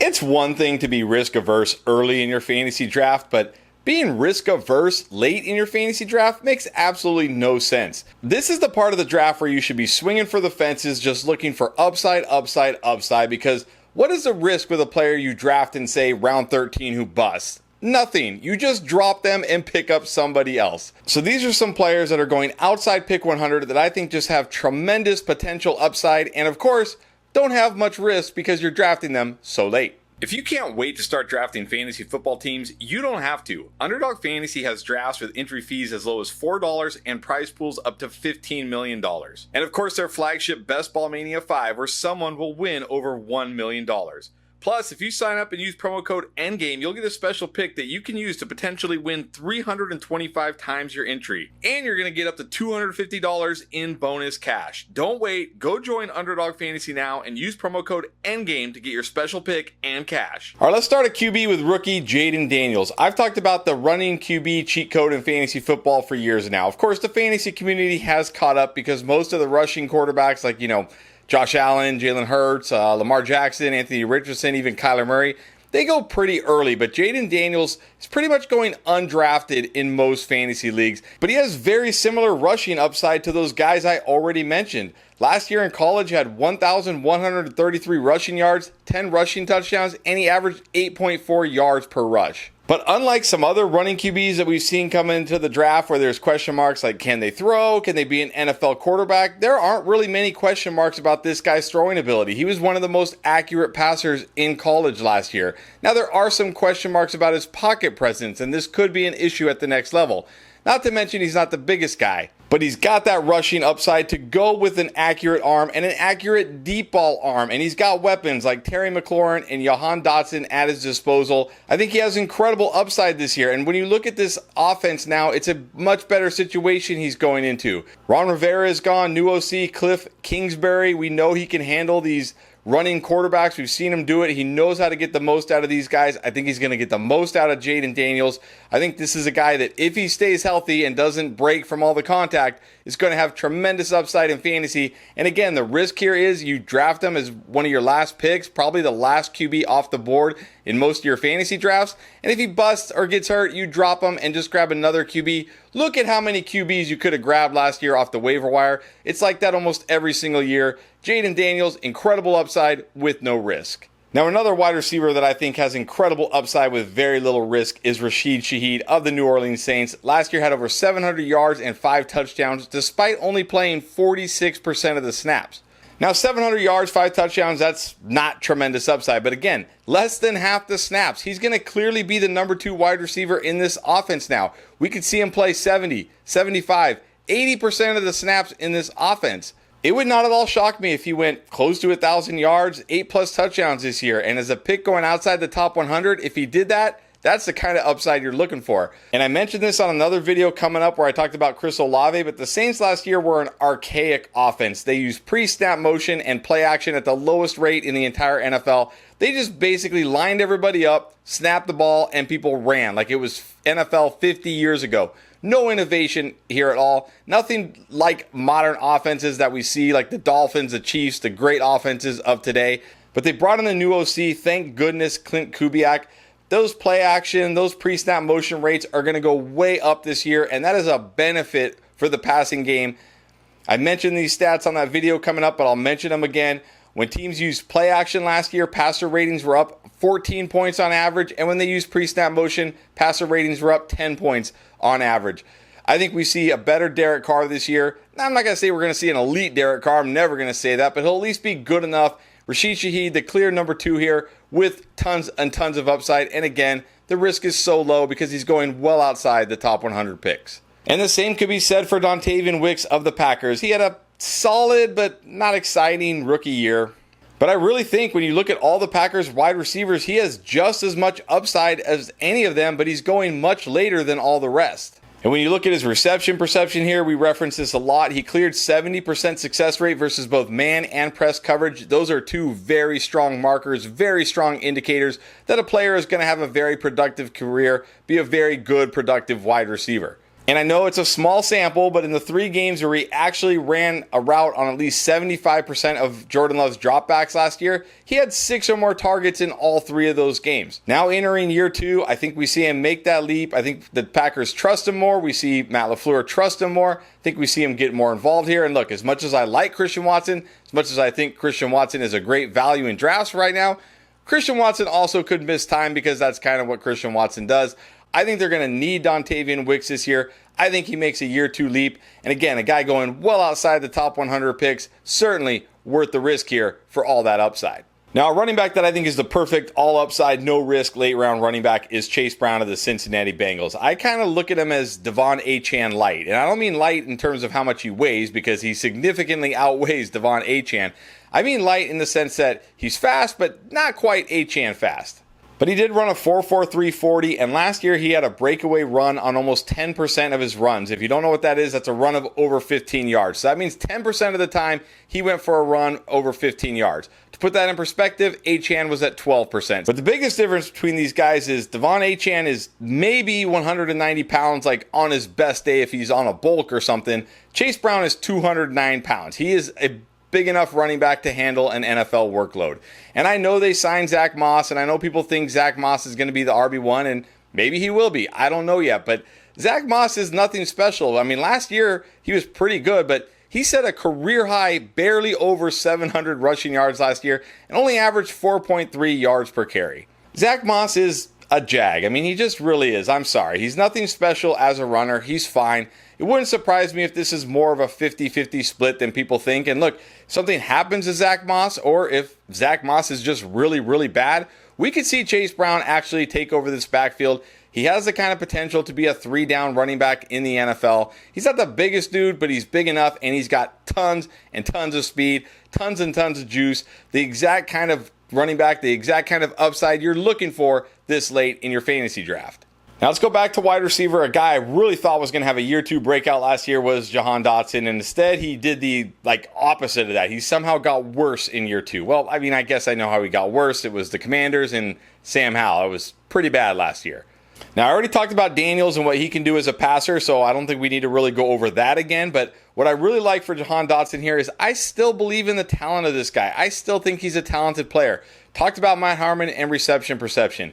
It's one thing to be risk averse early in your fantasy draft, but being risk averse late in your fantasy draft makes absolutely no sense. This is the part of the draft where you should be swinging for the fences, just looking for upside, because what is the risk with a player you draft in, say, round 13 who busts? Nothing. You just drop them and pick up somebody else. So these are some players that are going outside pick 100 that I think just have tremendous potential upside and, of course, don't have much risk because you're drafting them so late. If you can't wait to start drafting fantasy football teams, you don't have to. Underdog Fantasy has drafts with entry fees as low as $4 and prize pools up to $15 million. And of course, their flagship Best Ball Mania 5, where someone will win over $1 million. Plus, if you sign up and use promo code ENDGAME, you'll get a special pick that you can use to potentially win 325 times your entry. And you're going to get up to $250 in bonus cash. Don't wait. Go join Underdog Fantasy now and use promo code ENDGAME to get your special pick and cash. All right, let's start at QB with rookie Jaden Daniels. I've talked about the running QB cheat code in fantasy football for years now. Of course, the fantasy community has caught up because most of the rushing quarterbacks like, Josh Allen, Jalen Hurts, Lamar Jackson, Anthony Richardson, even Kyler Murray, they go pretty early, but Jaden Daniels is pretty much going undrafted in most fantasy leagues, but he has very similar rushing upside to those guys I already mentioned. Last year in college, he had 1,133 rushing yards, 10 rushing touchdowns, and he averaged 8.4 yards per rush. But unlike some other running QBs that we've seen come into the draft where there's question marks like can they throw, can they be an NFL quarterback, there aren't really many question marks about this guy's throwing ability. He was one of the most accurate passers in college last year. Now there are some question marks about his pocket presence, and this could be an issue at the next level. Not to mention he's not the biggest guy, but he's got that rushing upside to go with an accurate arm and an accurate deep ball arm. And he's got weapons like Terry McLaurin and Jahan Dotson at his disposal. I think he has incredible upside this year. And when you look at this offense now, it's a much better situation he's going into. Ron Rivera is gone, new OC Cliff Kingsbury. We know he can handle these running quarterbacks. We've seen him do it. He knows how to get the most out of these guys. I think he's going to get the most out of Jaden Daniels. I think this is a guy that if he stays healthy and doesn't break from all the contact, is going to have tremendous upside in fantasy. And again, the risk here is you draft him as one of your last picks, probably the last QB off the board in most of your fantasy drafts. And if he busts or gets hurt, you drop him and just grab another QB. Look at how many QBs you could have grabbed last year off the waiver wire. It's like that almost every single year. Jaden Daniels, incredible upside with no risk. Now, another wide receiver that I think has incredible upside with very little risk is Rashid Shaheed of the New Orleans Saints. Last year had over 700 yards and 5 touchdowns despite only playing 46% of the snaps. Now, 700 yards, 5 touchdowns, that's not tremendous upside. But again, less than half the snaps. He's going to clearly be the number 2 wide receiver in this offense now. We could see him play 70, 75, 80% of the snaps in this offense. It would not at all shock me if he went close to 1,000 yards, 8+ touchdowns this year. And as a pick going outside the top 100, if he did that, that's the kind of upside you're looking for. And I mentioned this on another video coming up where I talked about Chris Olave, but the Saints last year were an archaic offense. They used pre-snap motion and play action at the lowest rate in the entire NFL. They just basically lined everybody up, snapped the ball, and people ran like it was NFL 50 years ago. No innovation here at all. Nothing like modern offenses that we see, like the Dolphins, the Chiefs, the great offenses of today. But they brought in a new OC. Thank goodness, Clint Kubiak. Those play action, those pre-snap motion rates are going to go way up this year, and that is a benefit for the passing game. I mentioned these stats on that video coming up, but I'll mention them again. When teams used play action last year, passer ratings were up 14 points on average, and when they used pre-snap motion, passer ratings were up 10 points on average. I think we see a better Derek Carr this year. Now, I'm not going to say we're going to see an elite Derek Carr. I'm never going to say that, but he'll at least be good enough. Rashid Shaheed, the clear number 2 here with tons and tons of upside. And again, the risk is so low because he's going well outside the top 100 picks. And the same could be said for Dontavian Wicks of the Packers. He had a solid but not exciting rookie year. But I really think when you look at all the Packers wide receivers, he has just as much upside as any of them, but he's going much later than all the rest. And when you look at his reception perception here, we reference this a lot. He cleared 70% success rate versus both man and press coverage. Those are 2 very strong markers, very strong indicators that a player is going to have a very productive career, be a very good, productive wide receiver. And I know it's a small sample, but in the 3 games where he actually ran a route on at least 75% of Jordan Love's dropbacks last year, he had 6 or more targets in all 3 of those games. Now entering year 2, I think we see him make that leap. I think the Packers trust him more. We see Matt LaFleur trust him more. I think we see him get more involved here. And look, as much as I like Christian Watson, as much as I think Christian Watson is a great value in drafts right now, Christian Watson also could miss time because that's kind of what Christian Watson does. I think they're going to need Dontavian Wicks this year. I think he makes a year 2 leap. And again, a guy going well outside the top 100 picks, certainly worth the risk here for all that upside. Now, a running back that I think is the perfect all upside, no risk late round running back is Chase Brown of the Cincinnati Bengals. I kind of look at him as Devon Achane light. And I don't mean light in terms of how much he weighs, because he significantly outweighs Devon Achane. I mean light in the sense that he's fast, but not quite Achane fast. But he did run a 4.43 40, and last year he had a breakaway run on almost 10% of his runs. If you don't know what that is, that's a run of over 15 yards. So that means 10% of the time he went for a run over 15 yards. To put that in perspective, Achane was at 12%. But the biggest difference between these guys is Devon Achane is maybe 190 pounds, like on his best day if he's on a bulk or something. Chase Brown is 209 pounds. He is a big enough running back to handle an NFL workload. And I know they signed Zach Moss, and I know people think Zach Moss is going to be the RB1, and maybe he will be. I don't know yet, but Zach Moss is nothing special. I mean, last year he was pretty good, but he set a career high, barely over 700 rushing yards last year, and only averaged 4.3 yards per carry. Zach Moss is a jag. I mean, he just really is. I'm sorry. He's nothing special as a runner. He's fine. It wouldn't surprise me if this is more of a 50-50 split than people think. And look, if something happens to Zach Moss, or if Zach Moss is just really, really bad, we could see Chase Brown actually take over this backfield. He has the kind of potential to be a 3-down running back in the NFL. He's not the biggest dude, but he's big enough, and he's got tons and tons of speed, tons and tons of juice, the exact kind of running back, the exact kind of upside you're looking for this late in your fantasy draft. Now let's go back to wide receiver. A guy I really thought was going to have a year 2 breakout last year was Jahan Dotson, and instead he did the opposite of that. He somehow got worse in year 2. Well, I mean, I guess I know how he got worse. It was the Commanders and Sam Howell. It was pretty bad last year. Now, I already talked about Daniels and what he can do as a passer, so I don't think we need to really go over that again. But what I really like for Jahan Dotson here is I still believe in the talent of this guy. I still think he's a talented player. Talked about Matt Harmon and reception perception.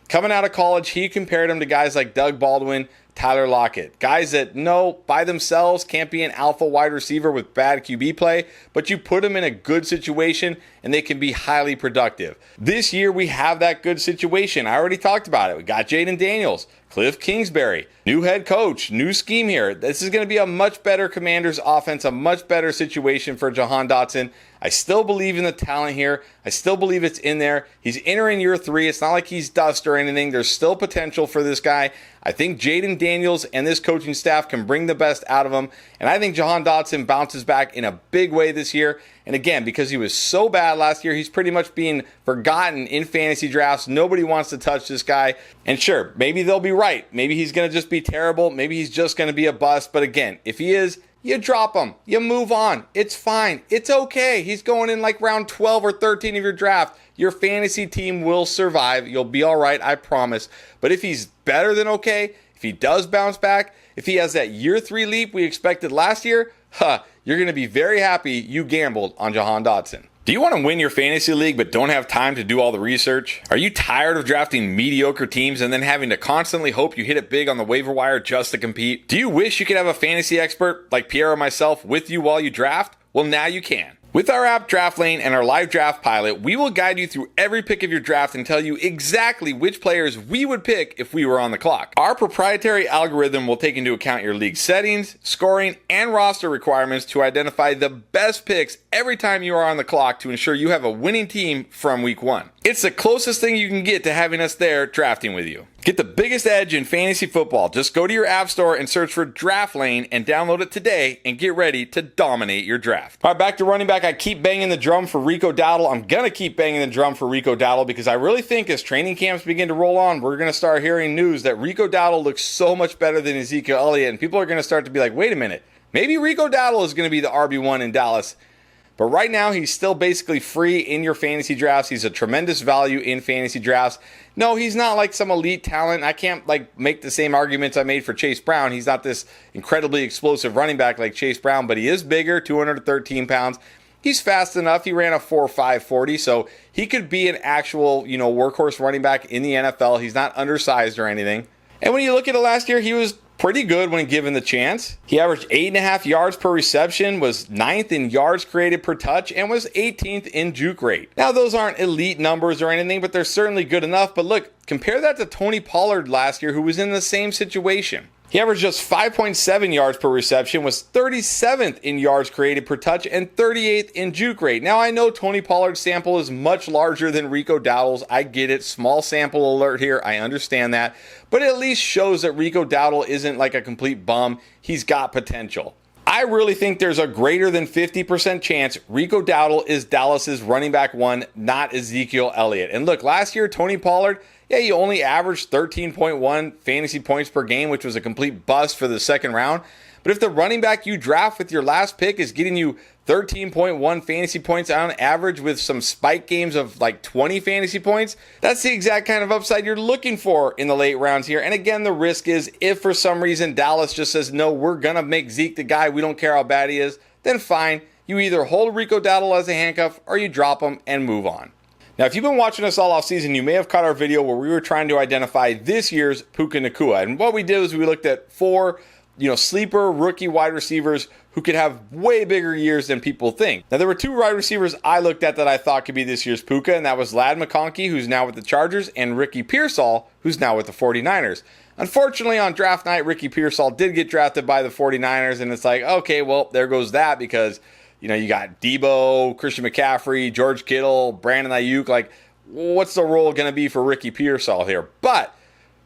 Coming out of college, he compared him to guys like Doug Baldwin, Tyler Lockett. Guys that, no, by themselves can't be an alpha wide receiver with bad QB play, but you put them in a good situation and they can be highly productive. This year, we have that good situation. I already talked about it. We got Jaden Daniels, Cliff Kingsbury, new head coach, new scheme here. This is going to be a much better Commanders offense, a much better situation for Jahan Dotson. I still believe in the talent here. I still believe it's in there. He's entering year 3. It's not like he's dust or anything. There's still potential for this guy. I think Jaden Daniels and this coaching staff can bring the best out of him. And I think Jahan Dotson bounces back in a big way this year. And again, because he was so bad last year, he's pretty much being forgotten in fantasy drafts. Nobody wants to touch this guy. And sure, maybe they'll be right. Maybe he's going to just be terrible. Maybe he's just going to be a bust. But again, if he is, you drop him. You move on. It's fine. It's okay. He's going in like round 12 or 13 of your draft. Your fantasy team will survive. You'll be all right, I promise. But if he's better than okay, if he does bounce back, if he has that year 3 leap we expected last year, you're going to be very happy you gambled on Jahan Dotson. Do you want to win your fantasy league but don't have time to do all the research? Are you tired of drafting mediocre teams and then having to constantly hope you hit it big on the waiver wire just to compete? Do you wish you could have a fantasy expert like Pierre or myself with you while you draft? Well, now you can. With our app Draft Lane and our live draft pilot, we will guide you through every pick of your draft and tell you exactly which players we would pick if we were on the clock. Our proprietary algorithm will take into account your league settings, scoring, and roster requirements to identify the best picks every time you are on the clock to ensure you have a winning team from week 1. It's the closest thing you can get to having us there drafting with you. Get the biggest edge in fantasy football. Just go to your app store and search for Draft Lane and download it today and get ready to dominate your draft. All right, back to running back. I keep banging the drum for Rico Dowdle. I'm going to keep banging the drum for Rico Dowdle because I really think as training camps begin to roll on, we're going to start hearing news that Rico Dowdle looks so much better than Ezekiel Elliott, and people are going to start to be like, wait a minute, maybe Rico Dowdle is going to be the RB1 in Dallas. But right now, he's still basically free in your fantasy drafts. He's a tremendous value in fantasy drafts. No, he's not like some elite talent. I can't like make the same arguments I made for Chase Brown. He's not this incredibly explosive running back like Chase Brown, but he is bigger, 213 pounds. He's fast enough. He ran a 4.5 40, so he could be an actual, workhorse running back in the NFL. He's not undersized or anything. And when you look at it last year, he was pretty good when given the chance. He averaged 8.5 yards per reception, was 9th in yards created per touch, and was 18th in juke rate. Now, those aren't elite numbers or anything, but they're certainly good enough. But look, compare that to Tony Pollard last year, who was in the same situation. He averaged just 5.7 yards per reception, was 37th in yards created per touch, and 38th in juke rate. Now, I know Tony Pollard's sample is much larger than Rico Dowdle's. I get it. Small sample alert here. I understand that. But it at least shows that Rico Dowdle isn't like a complete bum. He's got potential. I really think there's a greater than 50% chance Rico Dowdle is Dallas's running back one, not Ezekiel Elliott. And look, last year, Tony Pollard, he only averaged 13.1 fantasy points per game, which was a complete bust for the second round. But if the running back you draft with your last pick is getting you 13.1 fantasy points on average with some spike games of like 20 fantasy points, that's the exact kind of upside you're looking for in the late rounds here. And again, the risk is if for some reason Dallas just says, no, we're going to make Zeke the guy, we don't care how bad he is, then fine. You either hold Rico Dowdle as a handcuff or you drop him and move on. Now, if you've been watching us all offseason, you may have caught our video where we were trying to identify this year's Puka Nacua. And what we did was we looked at 4, sleeper rookie wide receivers who could have way bigger years than people think. Now, there were 2 wide receivers I looked at that I thought could be this year's Puka, and that was Ladd McConkey, who's now with the Chargers, and Ricky Pearsall, who's now with the 49ers. Unfortunately, on draft night, Ricky Pearsall did get drafted by the 49ers, and it's like, okay, well, there goes that because you got Debo, Christian McCaffrey, George Kittle, Brandon Ayuk. Like, what's the role going to be for Ricky Pearsall here? But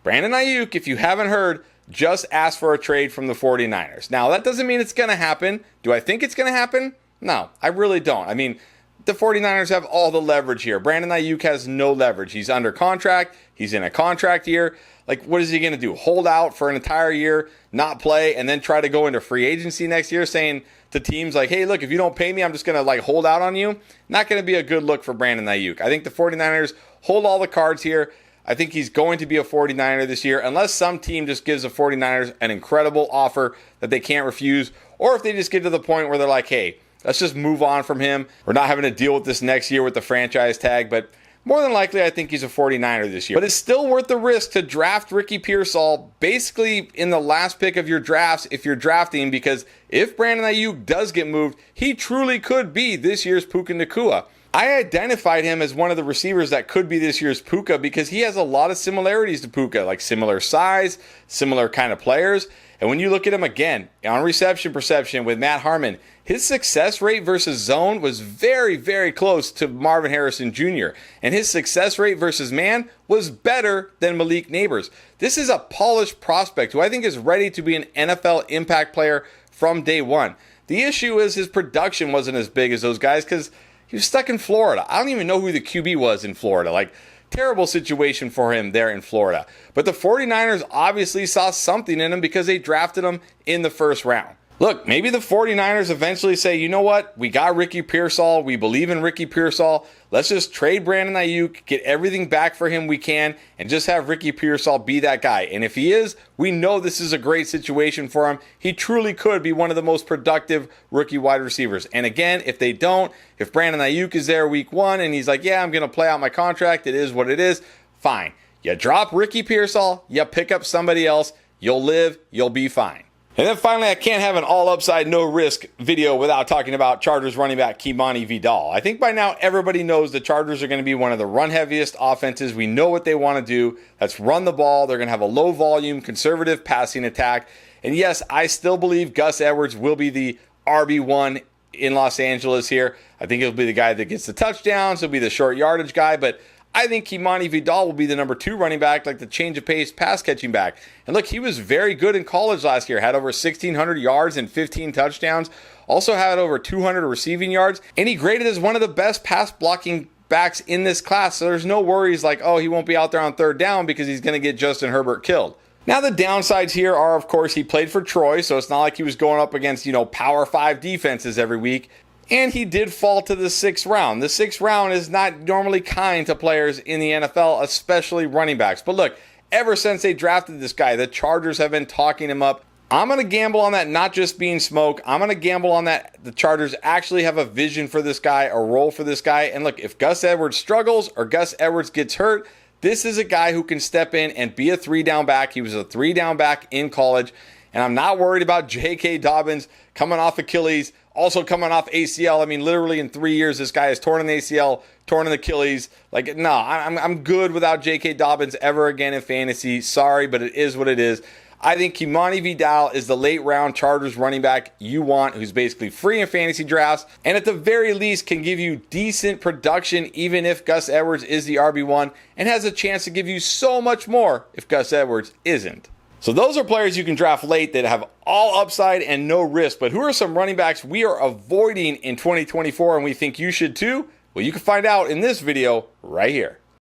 Brandon Ayuk, if you haven't heard, just asked for a trade from the 49ers. Now, that doesn't mean it's going to happen. Do I think it's going to happen? No, I really don't. I mean, the 49ers have all the leverage here. Brandon Ayuk has no leverage. He's under contract. He's in a contract year. Like, what is he going to do? Hold out for an entire year, not play, and then try to go into free agency next year saying to teams like, hey, look, if you don't pay me, I'm just going to hold out on you. Not going to be a good look for Brandon Ayuk. I think the 49ers hold all the cards here. I think he's going to be a 49er this year unless some team just gives the 49ers an incredible offer that they can't refuse, or if they just get to the point where they're like, hey, let's just move on from him. We're not having to deal with this next year with the franchise tag, but more than likely, I think he's a 49er this year. But it's still worth the risk to draft Ricky Pearsall basically in the last pick of your drafts if you're drafting, because if Brandon Ayuk does get moved, he truly could be this year's Puka Nacua. I identified him as one of the receivers that could be this year's Puka because he has a lot of similarities to Puka, like similar size, similar kind of players. And when you look at him again, on reception perception with Matt Harmon, his success rate versus zone was very, very close to Marvin Harrison Jr. And his success rate versus man was better than Malik Neighbors. This is a polished prospect who I think is ready to be an NFL impact player from day one. The issue is his production wasn't as big as those guys because he was stuck in Florida. I don't even know who the QB was in Florida. Terrible situation for him there in Florida. But the 49ers obviously saw something in him because they drafted him in the first round. Look, maybe the 49ers eventually say, you know what? We got Ricky Pearsall. We believe in Ricky Pearsall. Let's just trade Brandon Ayuk, get everything back for him we can, and just have Ricky Pearsall be that guy. And if he is, we know this is a great situation for him. He truly could be one of the most productive rookie wide receivers. And again, if they don't, if Brandon Ayuk is there week 1 and he's like, yeah, I'm going to play out my contract, it is what it is, fine. You drop Ricky Pearsall, you pick up somebody else, you'll live, you'll be fine. And then finally, I can't have an all upside, no risk video without talking about Chargers running back Kimani Vidal. I think by now everybody knows the Chargers are going to be one of the run heaviest offenses. We know what they want to do. Let's run the ball. They're going to have a low volume, conservative passing attack. And yes, I still believe Gus Edwards will be the RB1 in Los Angeles here. I think he'll be the guy that gets the touchdowns. He'll be the short yardage guy, but I think Kimani Vidal will be the number 2 running back, like the change of pace pass catching back. And look, he was very good in college last year. Had over 1,600 yards and 15 touchdowns. Also had over 200 receiving yards. And he graded as one of the best pass blocking backs in this class. So there's no worries like, oh, he won't be out there on third down because he's going to get Justin Herbert killed. Now, the downsides here are, of course, he played for Troy. So it's not like he was going up against, Power 5 defenses every week. And he did fall to the 6th round. The 6th round is not normally kind to players in the NFL, especially running backs. But look, ever since they drafted this guy, the Chargers have been talking him up. I'm going to gamble on that not just being smoke. I'm going to gamble on that the Chargers actually have a vision for this guy, a role for this guy. And look, if Gus Edwards struggles or Gus Edwards gets hurt, this is a guy who can step in and be a 3-down back. He was a 3-down back in college. And I'm not worried about J.K. Dobbins coming off Achilles, also coming off ACL. I mean, literally in 3 years, this guy is torn in the ACL, torn in the Achilles. Like, no, I'm good without J.K. Dobbins ever again in fantasy. Sorry, but it is what it is. I think Kimani Vidal is the late round Chargers running back you want, who's basically free in fantasy drafts, and at the very least can give you decent production even if Gus Edwards is the RB1, and has a chance to give you so much more if Gus Edwards isn't. So those are players you can draft late that have all upside and no risk. But who are some running backs we are avoiding in 2024 and we think you should too? Well, you can find out in this video right here.